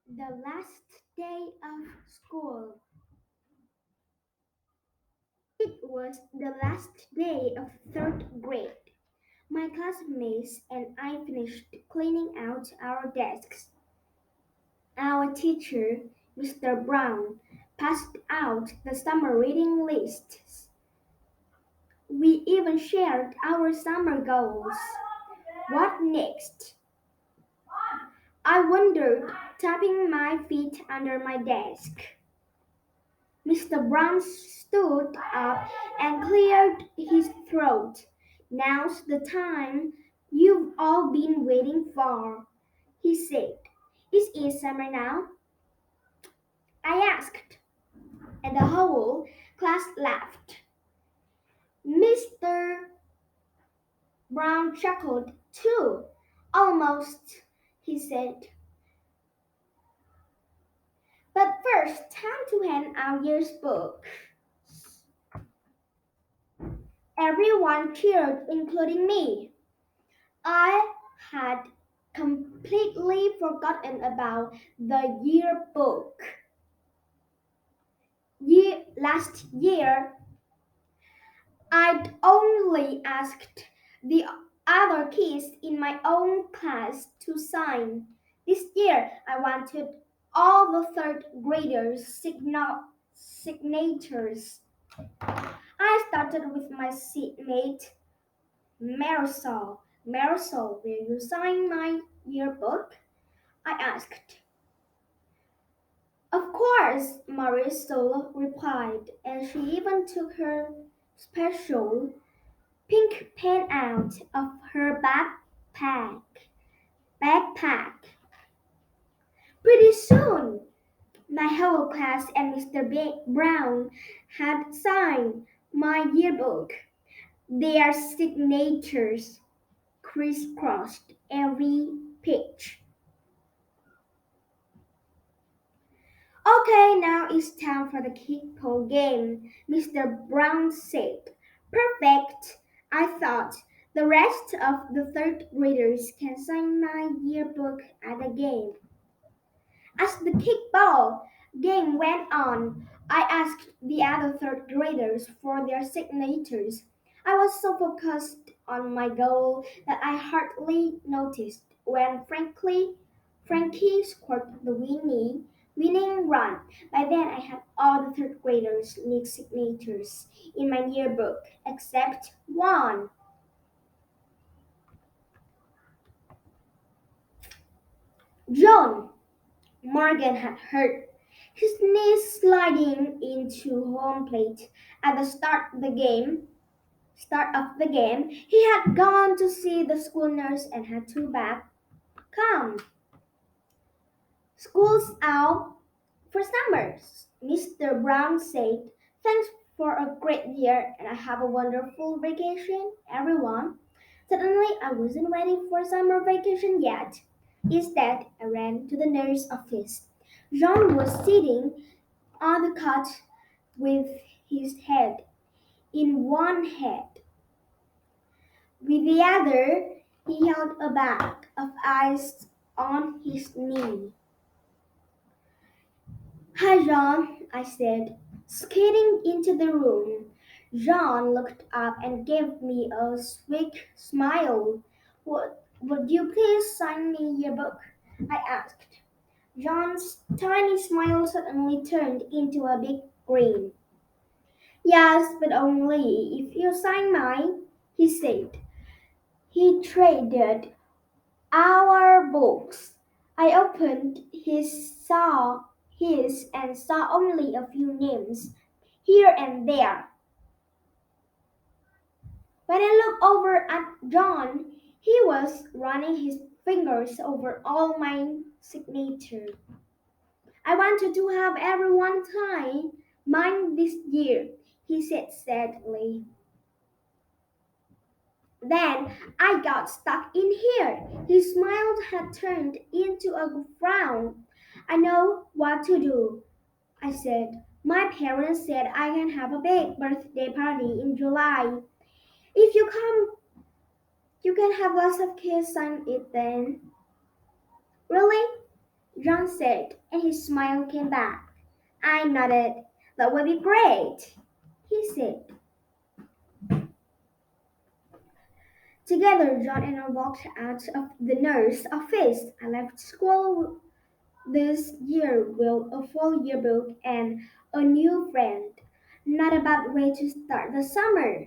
The last day of school. It was the last day of third grade. My classmates and I finished cleaning out our desks. Our teacher, Mr. Brown, passed out the summer reading lists. We even shared our summer goals. What next? I wondered, tapping my feet under my desk. Mr. Brown stood up and cleared his throat. Now's the time you've all been waiting for, he said. Is it summer now? I asked, and the whole class laughed. Mr. Brown chuckled too. Almost, he said. But first, time to hand out your book. Everyone cheered, including me. I had completely forgotten about the yearbook. Last year, I'd only asked the other kids in my own class to sign. This year, I wanted all the third graders' signatures. I started with my seatmate, Marisol. Marisol, will you sign my yearbook? I asked. Of course, Marisol replied, and she even took her special pink pen out of her backpack. Pretty soon, my whole class and Mr. Brown had signed my yearbook. Their signatures crisscrossed every page. Okay, now it's time for the kickball game, Mr. Brown said. Perfect, I thought. The rest of the third graders can sign my yearbook at the game. As the kickball game went on, I asked the other third graders for their signatures. I was so focused on my goal that I hardly noticed when Frankie scored the winning run. By then I had all the third graders' nick signatures in my yearbook except one. John Morgan had hurt his knee sliding into home plate at the start of the game. He had gone to see the school nurse and had to back. Come, school's out for summers, Mr. Brown said. Thanks for a great year and I have a wonderful vacation, everyone. Suddenly, I wasn't waiting for summer vacation yet. Instead, I ran to the nurse's office. Jean was sitting on the cot with his head in one hand. With the other, he held a bag of ice on his knee. Hi, Jean, I said, skating into the room. Jean looked up and gave me a sweet smile. Would you please sign me your book? I asked. John's tiny smile suddenly turned into a big grin. Yes, but only if you sign mine, he said. He traded our books. I opened his and saw only a few names here and there. When I looked over at John, he was running his fingers over all my signature. I wanted to have everyone sign mine this year, he said sadly. Then I got stuck in here. His smile had turned into a frown. I know what to do, I said. My parents said I can have a big birthday party in July. If you come, you can have lots of kids sign it then. Really? John said, and his smile came back. I nodded. That would be great, he said. Together, John and I walked out of the nurse's office. I left school this year with a full yearbook and a new friend. Not a bad way to start the summer.